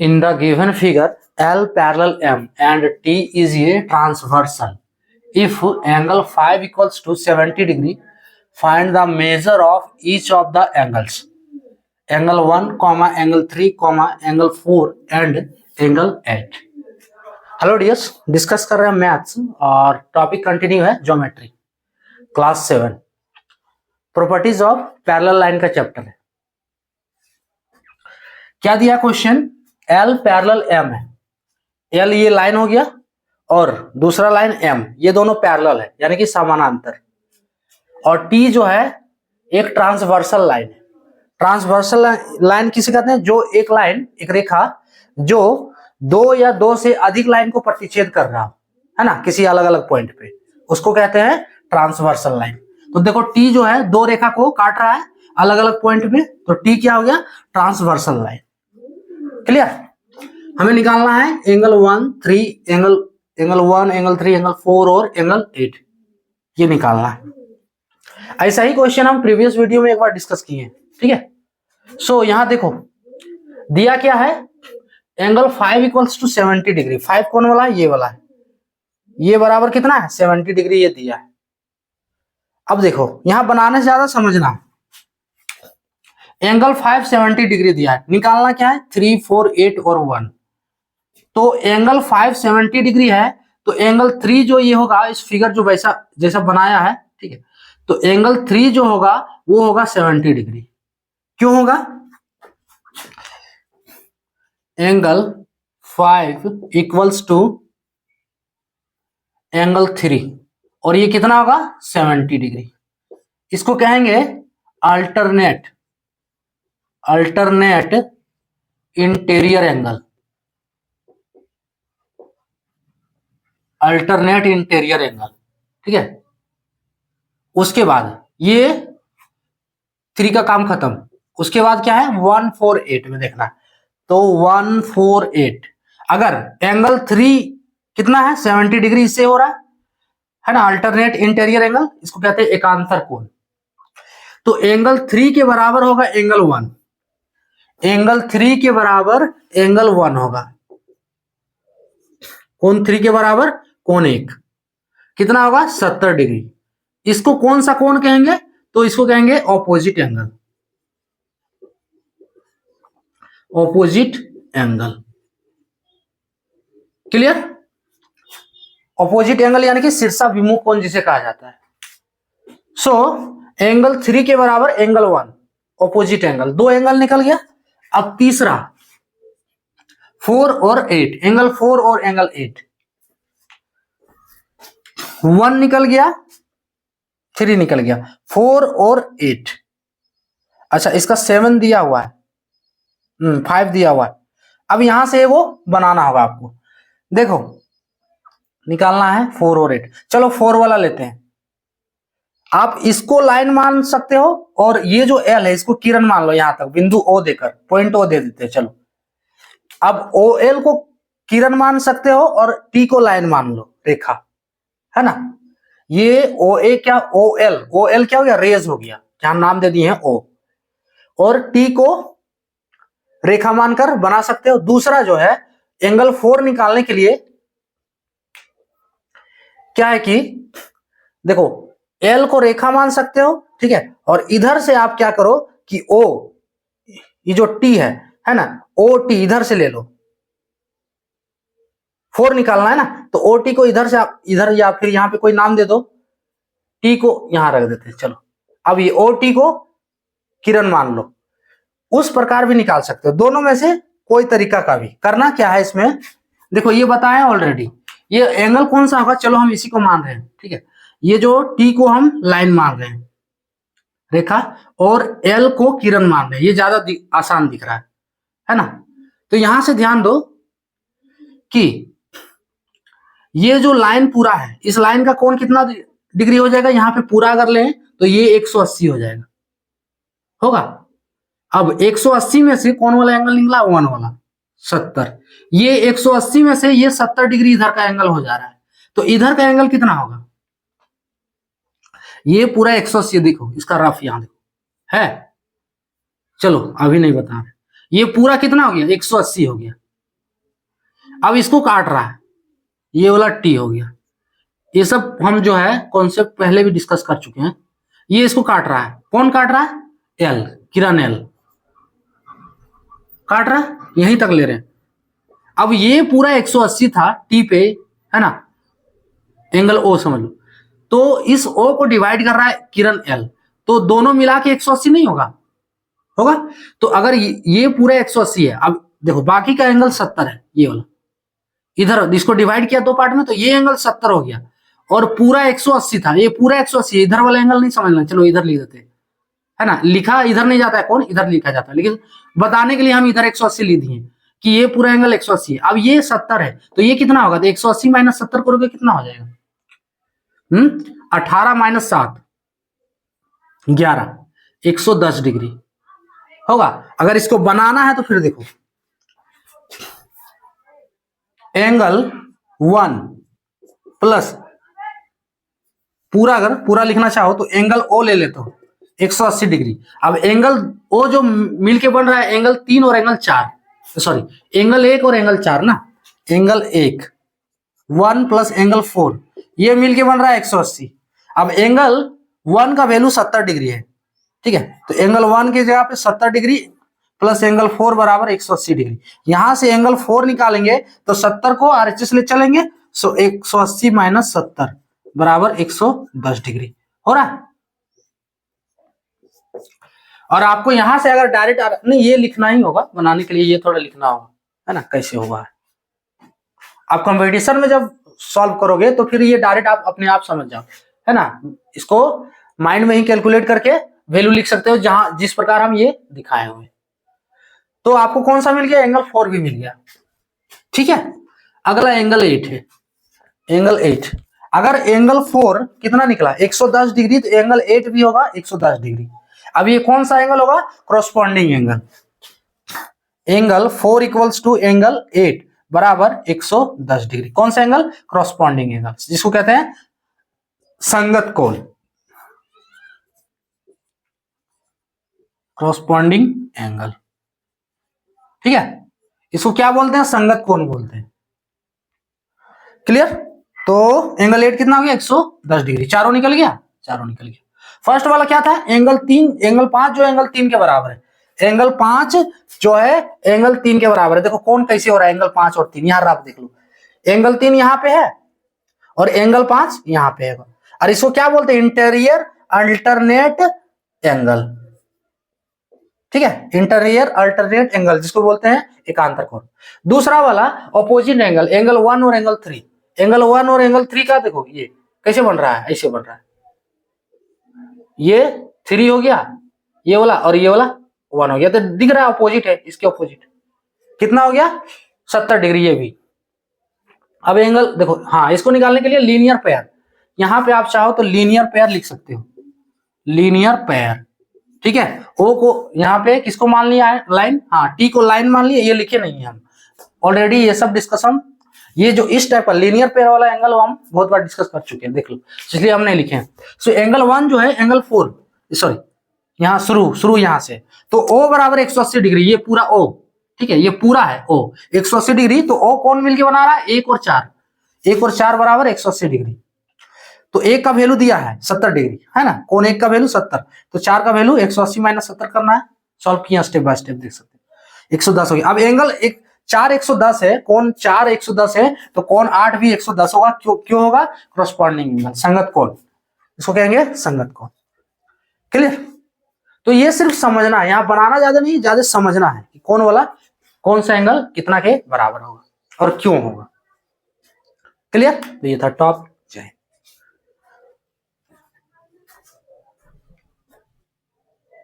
In the given figure, L parallel M and T is a transversal. If angle 5 equals to 70 degree, find the measure of each of the angles. Angle 1, angle 3, angle 4 and angle 8. Hello dears, discuss कर रहे हैं maths और topic continue है geometry class 7 properties of parallel line का chapter है। क्या दिया question? L parallel M है। L ये लाइन हो गया और दूसरा लाइन M, ये दोनों पैरेलल है यानी कि समानांतर। और T जो है एक ट्रांसवर्सल लाइन है। ट्रांसवर्सल लाइन किसे कहते हैं? जो एक लाइन, एक रेखा जो दो या दो से अधिक लाइन को प्रतिच्छेद कर रहा है ना, किसी अलग अलग पॉइंट पे, उसको कहते हैं ट्रांसवर्सल लाइन। तो देखो T जो है दो रेखा को काट रहा है अलग अलग पॉइंट पे, तो T क्या हो गया? Transversal line. क्लियर? हमें निकालना है एंगल 1, 3, एंगल 1, एंगल 3, एंगल 4 और एंगल 8, ये निकालना है। ऐसा ही क्वेश्चन हम प्रीवियस वीडियो में एक बार डिस्कस किए हैं, ठीक है। सो यहां देखो दिया क्या है, एंगल 5 इक्वल्स टू 70 डिग्री। 5 कौन वाला है? ये वाला है। ये बराबर कितना है? 70 डिग्री ये दिया है। अब देखो यहां बनाने से ज्यादा समझना, एंगल 5 70 डिग्री दिया है, निकालना क्या है? 3, 4, 8 और 1। तो एंगल 5 70 डिग्री है, तो एंगल 3 जो ये होगा, इस फिगर जो वैसा जैसा बनाया है, ठीक है, तो एंगल 3 जो होगा वो होगा 70 डिग्री। क्यों होगा? एंगल 5 इक्वल्स टू एंगल 3 और ये कितना होगा? 70 डिग्री। इसको कहेंगे alternate interior angle. Alternate interior angle, ठीक है। उसके बाद ये 3 का काम खत्म। उसके बाद क्या है? 148 में देखना, तो 148 अगर एंगल 3 कितना है? 70 डिग्री इससे हो रहा है ना, अल्टरनेट इंटीरियर एंगल, इसको कहते हैं एकांतर कोण। तो एंगल 3 के बराबर होगा एंगल 1, एंगल 3 के बराबर एंगल 1 होगा। कोण 3 के बराबर कोण 1 कितना होगा? 70 डिग्री। इसको कौन सा कोण कहेंगे? तो इसको कहेंगे opposite angle. Opposite angle, clear? Opposite angle यानी कि शीर्षाभिमुख कोण जिसे कहा जाता है। सो एंगल 3 के बराबर एंगल 1 ऑपोजिट एंगल, 2 एंगल निकल गया। अब तीसरा 4 और 8, एंगल 4 और एंगल 8, 1 निकल गया, 3 निकल गया, 4 और 8। अच्छा इसका 7 दिया हुआ है, 5 दिया हुआ है। अब यहां से वो बनाना होगा आपको। देखो निकालना है 4 और 8। चलो 4 वाला लेते हैं। आप इसको लाइन मान सकते हो और ये जो L है इसको किरण मान लो, यहां तक बिंदु O देकर, पॉइंट O दे देते हैं। चलो अब OL को किरण मान सकते हो और T को लाइन मान लो, रेखा, है ना। ये OA क्या? OL क्या हो गया? रेज हो गया, जहां नाम दे दिए हैं O। और T को रेखा मानकर बना सकते हो। दूसरा जो है एंगल 4 निकालने के लिए क्या है कि देखो L को रेखा मान सकते हो, ठीक है, और इधर से आप क्या करो कि O, ये जो T है ना, OT इधर से ले लो। 4 निकालना है ना, तो OT को इधर से आप इधर या फिर यहां पे कोई नाम दे दो, T को यहां रख देते हैं। चलो अब ये OT को किरण मान लो, उस प्रकार भी निकाल सकते हो। दोनों में से कोई तरीका का भी करना। क्या है इसमें? देखो ये बताया ऑलरेडी, ये एंगल कौन सा होगा? चलो हम इसी को मान रहे हैं, ठीक है। ये जो T को हम लाइन मान रहे हैं, रेखा, और L को किरण मान रहे हैं, ये ज्यादा आसान दिख रहा है ना। तो यहां से ध्यान दो कि ये जो लाइन पूरा है, इस लाइन का कोण कितना डिग्री हो जाएगा? यहां पे पूरा अगर लें तो ये 180 हो जाएगा, होगा। अब 180 में से कौन वाला एंगल निकला? 1 वाला, 70। ये 180 में से ये 70 डिग्री इधर का एंगल हो जा रहा है, तो इधर का एंगल कितना होगा? ये पूरा 180 देखो, इसका रफ यहां देखो है। चलो अभी नहीं बता रहे, ये पूरा कितना हो गया? 180 हो गया। अब इसको काट रहा है, ये वाला टी हो गया। ये सब हम जो है कॉन्सेप्ट पहले भी डिस्कस कर चुके हैं। ये इसको काट रहा है, कौन काट रहा है? एल, किरण एल काट रहा है, यहीं तक ले रहे हैं। अब ये पूरा 180 था टी पे, है ना, एंगल ओ समझ लो। तो इस ओ को डिवाइड कर रहा है किरण एल, तो दोनों मिला के 180 नहीं होगा? होगा। तो अगर ये पूरा 180 है, अब देखो बाकी का एंगल 70 है, ये वाला इधर इसको डिवाइड किया दो पार्ट में, तो ये एंगल 70 हो गया, और पूरा 180 था, ये पूरा 180, इधर वाला एंगल नहीं समझना, चलो इधर लिख देते हैं, है ना। लिखा इधर नहीं जाता है, कौन इधर लिखा जाता है, लेकिन बताने के लिए हम इधर 180 लिख दिए कि ये पूरा एंगल 180 है। अब ये 70 है, तो ये कितना होगा? तो 180 माइनस 70 करोगे कितना हो जाएगा? 18 माइनस 7 11, 110 डिग्री होगा। अगर इसको बनाना है तो फिर देखो, एंगल 1 प्लस पूरा, अगर पूरा लिखना चाहो तो एंगल ओ ले लेते हो 180 डिग्री। अब एंगल ओ जो मिलके बन रहा है एंगल 3 और एंगल 4, सॉरी एंगल 1 और एंगल 4 ना, एंगल 1 1 प्लस एंगल 4, ये मिलके बन रहा है 180। अब एंगल 1 का वैल्यू 70 डिग्री है, ठीक है, तो एंगल 1 की जगह पे 70 डिग्री प्लस एंगल 4 बराबर 180 डिग्री। यहां से एंगल 4 निकालेंगे तो 70 को आरएचएस ले चलेंगे, सो 180 माइनस 70 बराबर 110 डिग्री हो रहा है। और आपको यहां से अगर डायरेक्ट नहीं, ये लिखना ही होगा बनाने के लिए, ये थोड़ा लिखना होगा, है ना, कैसे होगा। आप कंपटीशन में जब सॉल्व करोगे तो फिर ये डायरेक्ट आप अपने आप समझ जाओ, है ना। इसको माइंड में ही कैलकुलेट करके वैल्यू लिख सकते हो, जहां जिस प्रकार हम ये दिखाए हुए। तो आपको कौन सा मिल गया? एंगल 4 भी मिल गया, ठीक है। अगला एंगल 8 है, एंगल 8। अगर एंगल 4 कितना निकला? 110 डिग्री, तो एंगल 8 भी होगा 110 डिग्री। अब ये कौन सा एंगल होगा? Corresponding angle. Angle 4 equals to angle 8 बराबर 110 डिग्री। कौन सा एंगल? क्रॉसपॉन्डिंग एंगल, जिसको कहते हैं संगत कोण, क्रॉसपॉन्डिंग एंगल, ठीक है। इसको क्या बोलते हैं? संगत कोण बोलते हैं। क्लियर? तो एंगल 8 कितना हो गया? 110 डिग्री। चारों निकल गया, चारों निकल गया। फर्स्ट वाला क्या था? एंगल 3, एंगल 5 जो एंगल 3 के बराबर है, एंगल 5 जो है एंगल 3 के बराबर है। देखो कौन कैसे हो रहा है, एंगल 5 और 3, यहां आप देख लो, एंगल 3 यहां पे है और एंगल 5 यहां पे है, और इसको क्या बोलते हैं? इंटीरियर अल्टरनेट एंगल, ठीक है, इंटीरियर अल्टरनेट एंगल, जिसको बोलते हैं एकांतर कोण। दूसरा वाला ऑपोजिट एंगल, एंगल 1 और एंगल 3, एंगल 1 और एंगल 3 का देखो ये कैसे बन रहा है, ऐसे बन रहा है, ये 3 हो गया ये वाला, और ये वाला 1 हो गया, तो दिख रहा है ऑपोजिट है, इसके ऑपोजिट कितना हो गया? 70 डिग्री ये भी। अब एंगल देखो, हाँ, इसको निकालने के लिए लीनियर पेयर, यहां पे आप चाहो तो लीनियर पेयर लिख सकते हो, लीनियर पेयर, ठीक है। ओ को यहाँ पे किसको मान लिया है? लाइन, हाँ, टी को लाइन मान लिया, ये लिखे नहीं है हम ऑलरेडी, ये सब डिस्कशन, ये जो इस टाइप का लीनियर पेयर वाला एंगल हम बहुत बार डिस्कस कर चुके हैं, देख लो, इसलिए हम नहीं लिखे हैं। सो एंगल 1 जो है एंगल 4, सॉरी यहाँ शुरू यहाँ से, तो ओ बराबर 180 डिग्री, ये पूरा ओ, ठीक है, ये पूरा है ओ 180 डिग्री। तो ओ कौन मिलके बना रहा है? 1 और 4, 1 और 4 बराबर 180 डिग्री। तो 1 का वैल्यू दिया है 70 डिग्री, है ना, कौन 1 का वैल्यू 70, तो 4 का वैल्यू 180 माइनस 70 करना है, सॉल्व किया स्टेप बाय स्टेप, देख सकते हैं 110 हो गया। अब एंगल 4 110 है, कौन 4 110 है, तो कौन 8 भी 110 होगा, क्यों होगा? क्रॉसपॉन्डिंग एंगल, संगत कोण, इसको कहेंगे संगत कोण। क्लियर? तो ये सिर्फ समझना है, यहाँ बनाना ज्यादा नहीं, ज्यादा समझना है कि कौन वाला कौन सा एंगल कितना के बराबर होगा और क्यों होगा। क्लियर? तो ये था टॉप